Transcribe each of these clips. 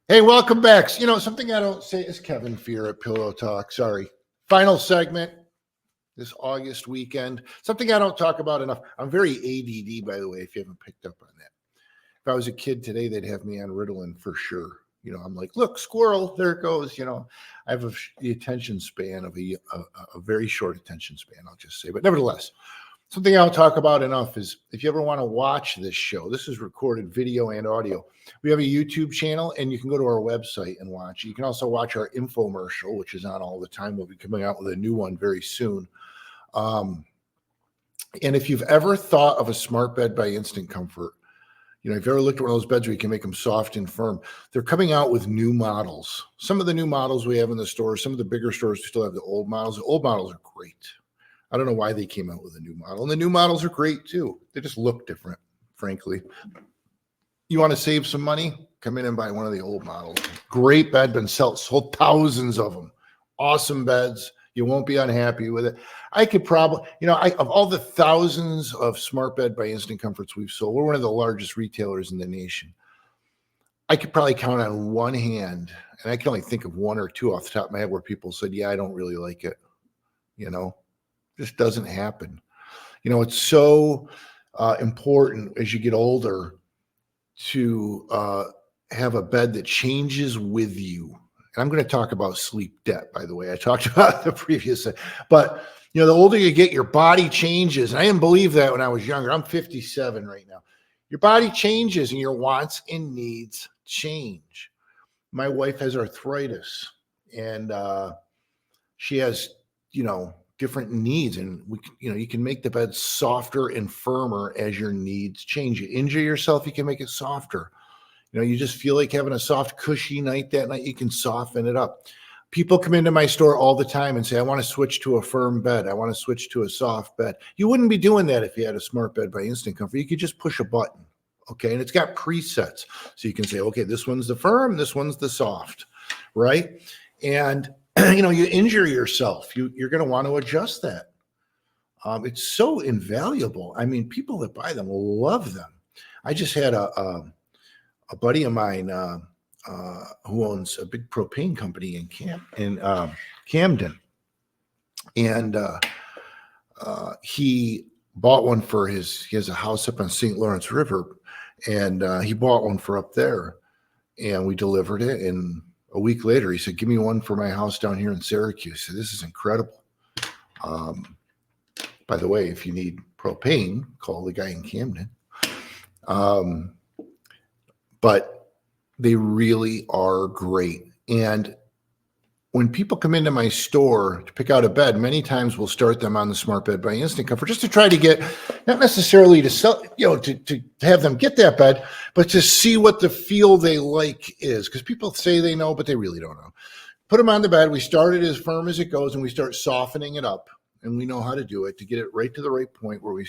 Hey, welcome back. You know, something I don't say is Kevin Fear at Pillow Talk. Sorry. Final segment this August weekend. Something I don't talk about enough. I'm very ADD, by the way, if you haven't picked up on that. If I was a kid today, they'd have me on Ritalin for sure. You know, I'm like, look, squirrel, there it goes. You know, I have the attention span of a very short attention span, I'll just say. But nevertheless, something I'll talk about enough is if you ever want to watch this show, this is recorded video and audio. We have a YouTube channel and you can go to our website and watch. You can also watch our infomercial, which is on all the time. We'll be coming out with a new one very soon. And if you've ever thought of a smart bed by Instant Comfort, you know, if you ever looked at one of those beds where you can make them soft and firm, they're coming out with new models. Some of the new models we have in the store, some of the bigger stores still have the old models. The old models are great. I don't know why they came out with a new model. And the new models are great too. They just look different, frankly. You want to save some money? Come in and buy one of the old models. Great bed, been sold thousands of them. Awesome beds. You won't be unhappy with it. I could probably, you know, of all the thousands of smart bed by Instant Comforts we've sold, we're one of the largest retailers in the nation. I could probably count on one hand, and I can only think of one or two off the top of my head where people said, yeah, I don't really like it. You know, just doesn't happen. You know, it's so important as you get older to have a bed that changes with you. And I'm going to talk about sleep debt, by the way. I talked about the previous, but you know, the older you get, your body changes. And I didn't believe that when I was younger. I'm 57 right now. Your body changes and your wants and needs change. My wife has arthritis and she has, you know, different needs, and you can make the bed softer and firmer as your needs change. You injure yourself, you can make it softer. You know, you just feel like having a soft, cushy night that night, you can soften it up. People come into my store all the time and say, I want to switch to a firm bed. I want to switch to a soft bed. You wouldn't be doing that if you had a smart bed by Instant Comfort. You could just push a button, okay? And it's got presets. So you can say, okay, this one's the firm, this one's the soft, right? And you know, you injure yourself. You're going to want to adjust that. It's so invaluable. I mean, people that buy them will love them. I just had a buddy of mine who owns a big propane company in Camden, and he bought one for he has a house up on St. Lawrence River, and he bought one for up there, and we delivered it. And a week later, he said, give me one for my house down here in Syracuse. So this is incredible. By the way, if you need propane, call the guy in Camden. But they really are great. And when people come into my store to pick out a bed, many times we'll start them on the smart bed by Instant Comfort just to try to get, not necessarily to sell, you know, to have them get that bed, but to see what the feel they like is. Because people say they know, but they really don't know. Put them on the bed. We start it as firm as it goes, and we start softening it up. And we know how to do it to get it right to the right point where we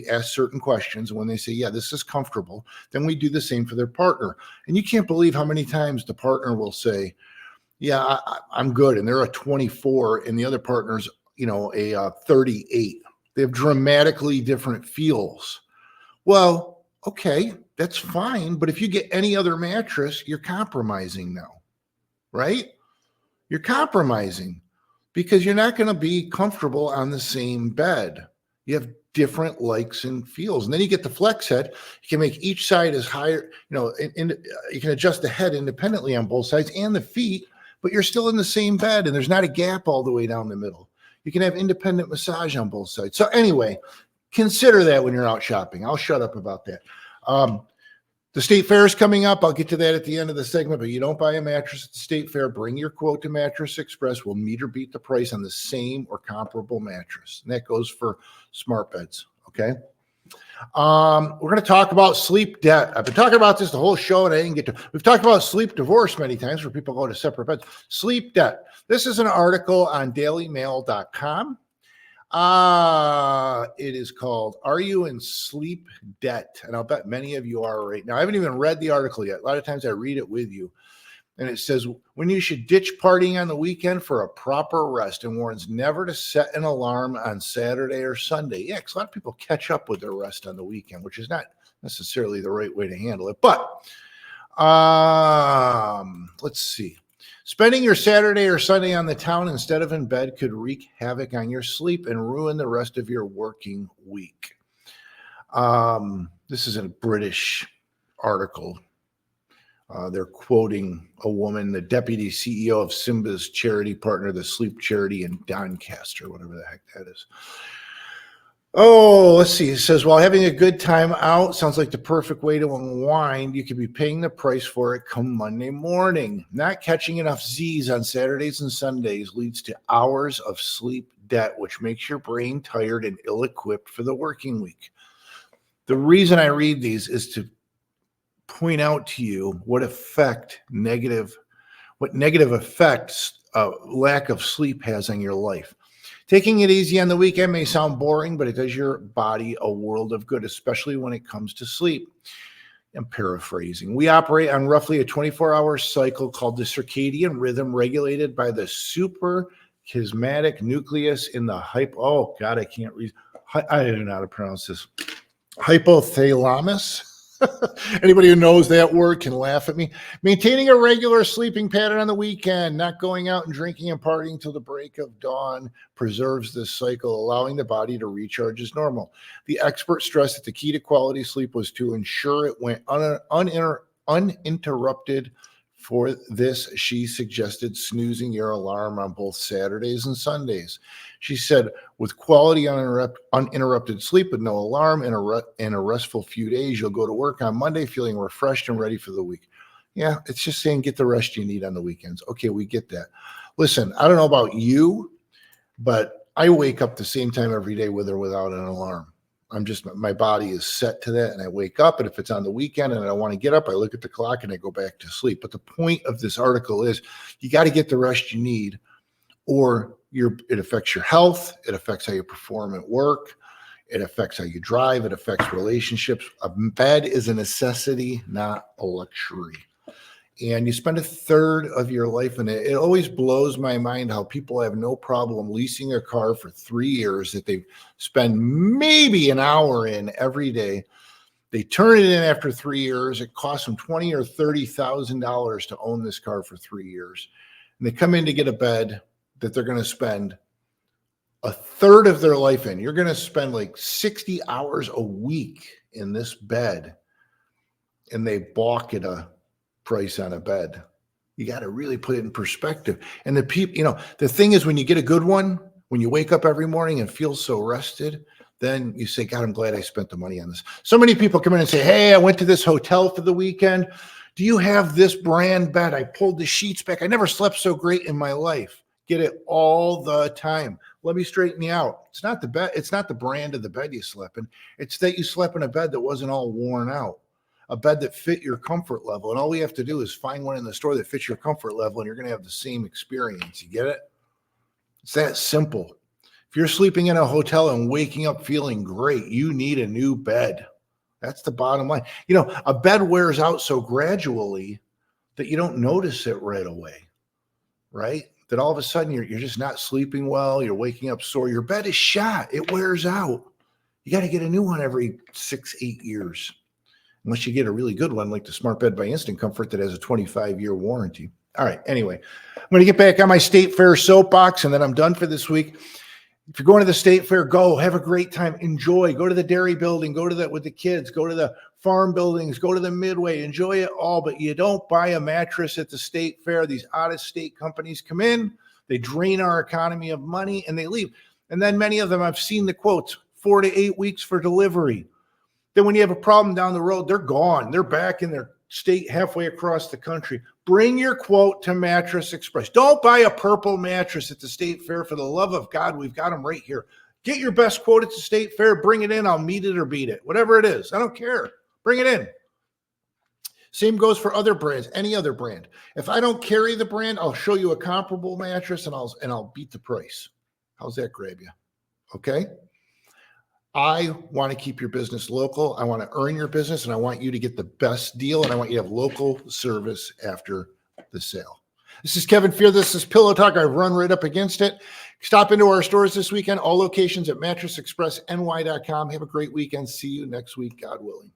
ask certain questions. And when they say, yeah, this is comfortable, then we do the same for their partner. And you can't believe how many times the partner will say, yeah, I'm good. And they're a 24 and the other partner's, you know, a 38. They have dramatically different feels. Well, okay, that's fine. But if you get any other mattress, you're compromising now, right? You're compromising because you're not going to be comfortable on the same bed. You have different likes and feels. And then you get the flex head. You can make each side as higher, you know, you can adjust the head independently on both sides and the feet, but you're still in the same bed and there's not a gap all the way down the middle. You can have independent massage on both sides. So anyway, consider that when you're out shopping. I'll shut up about that. The State Fair is coming up. I'll get to that at the end of the segment, but you don't buy a mattress at the State Fair, bring your quote to Mattress Express. We'll meet or beat the price on the same or comparable mattress. And that goes for smart beds, okay? We're going to talk about sleep debt. I've been talking about this the whole show, and I didn't get to. We've talked about sleep divorce many times where people go to separate beds. Sleep debt. This is an article on dailymail.com. It is called, Are You in Sleep Debt? And I'll bet many of you are right now. I haven't even read the article yet. A lot of times I read it with you. And it says, when you should ditch partying on the weekend for a proper rest, and warns never to set an alarm on Saturday or Sunday. Yeah, because a lot of people catch up with their rest on the weekend, which is not necessarily the right way to handle it. But Let's see. Spending your Saturday or Sunday on the town instead of in bed could wreak havoc on your sleep and ruin the rest of your working week. This is a British article. They're quoting a woman, the deputy CEO of Simba's charity partner, the sleep charity in Doncaster, whatever the heck that is. Oh, let's see. It says, while having a good time out sounds like the perfect way to unwind, you could be paying the price for it come Monday morning. Not catching enough Z's on Saturdays and Sundays leads to hours of sleep debt, which makes your brain tired and ill-equipped for the working week. The reason I read these is to point out to you what negative effects lack of sleep has on your life. Taking it easy on the weekend may sound boring, but it does your body a world of good, especially when it comes to sleep. I'm paraphrasing. We operate on roughly a 24-hour cycle called the circadian rhythm, regulated by the suprachiasmatic nucleus in the I don't know how to pronounce this. Hypothalamus. Anybody who knows that word can laugh at me. Maintaining a regular sleeping pattern on the weekend, not going out and drinking and partying till the break of dawn, preserves this cycle, allowing the body to recharge as normal. The experts stressed that the key to quality sleep was to ensure it went uninterrupted. For this, she suggested snoozing your alarm on both Saturdays and Sundays. She said, with quality uninterrupted sleep with no alarm and a restful few days, you'll go to work on Monday feeling refreshed and ready for the week. Yeah, it's just saying get the rest you need on the weekends. Okay, we get that. Listen, I don't know about you, but I wake up the same time every day with or without an alarm. My body is set to that, and I wake up, and if it's on the weekend and I don't want to get up, I look at the clock and I go back to sleep. But the point of this article is you got to get the rest you need, or it affects your health, it affects how you perform at work, it affects how you drive, it affects relationships. A bed is a necessity, not a luxury. And you spend a third of your life in it. It always blows my mind how people have no problem leasing a car for 3 years that they spend maybe an hour in every day. They turn it in after 3 years. It costs them $20,000 or $30,000 to own this car for 3 years. And they come in to get a bed that they're going to spend a third of their life in. You're going to spend like 60 hours a week in this bed, and they balk at a price on a bed. You got to really put it in perspective. And the people, the thing is, when you get a good one, when you wake up every morning and feel so rested, then you say, God, I'm glad I spent the money on this. So many people come in and say, hey, I went to this hotel for the weekend. Do you have this brand bed? I pulled the sheets back. I never slept so great in my life. Get it all the time. Let me straighten you out. It's not the bed. It's not the brand of the bed you slept in. It's that you slept in a bed that wasn't all worn out. A bed that fit your comfort level. And all we have to do is find one in the store that fits your comfort level, and you're going to have the same experience. You get it? It's that simple. If you're sleeping in a hotel and waking up feeling great, you need a new bed. That's the bottom line. A bed wears out so gradually that you don't notice it right away, right? That all of a sudden you're just not sleeping well. You're waking up sore. Your bed is shot. It wears out. You got to get a new one every 6-8 years. Unless you get a really good one like the Smart Bed by Instant Comfort that has a 25-year warranty. All right, anyway, I'm going to get back on my State Fair soapbox, and then I'm done for this week. If you're going to the State Fair, go. Have a great time. Enjoy. Go to the dairy building. Go to that with the kids. Go to the farm buildings. Go to the Midway. Enjoy it all, but you don't buy a mattress at the State Fair. These out-of-state companies come in, they drain our economy of money, and they leave. And then many of them, I've seen the quotes, 4 to 8 weeks for delivery. Then when you have a problem down the road, they're gone. They're back in their state halfway across the country. Bring your quote to Mattress Express. Don't buy a purple mattress at the State Fair. For the love of God, we've got them right here. Get your best quote at the State Fair. Bring it in. I'll meet it or beat it. Whatever it is. I don't care. Bring it in. Same goes for other brands, any other brand. If I don't carry the brand, I'll show you a comparable mattress and I'll beat the price. How's that grab you? Okay? I want to keep your business local. I want to earn your business, and I want you to get the best deal, and I want you to have local service after the sale. This is Kevin Fear. This is Pillow Talk. I've run right up against it. Stop into our stores this weekend. All locations at mattressexpressny.com. Have a great weekend. See you next week, God willing.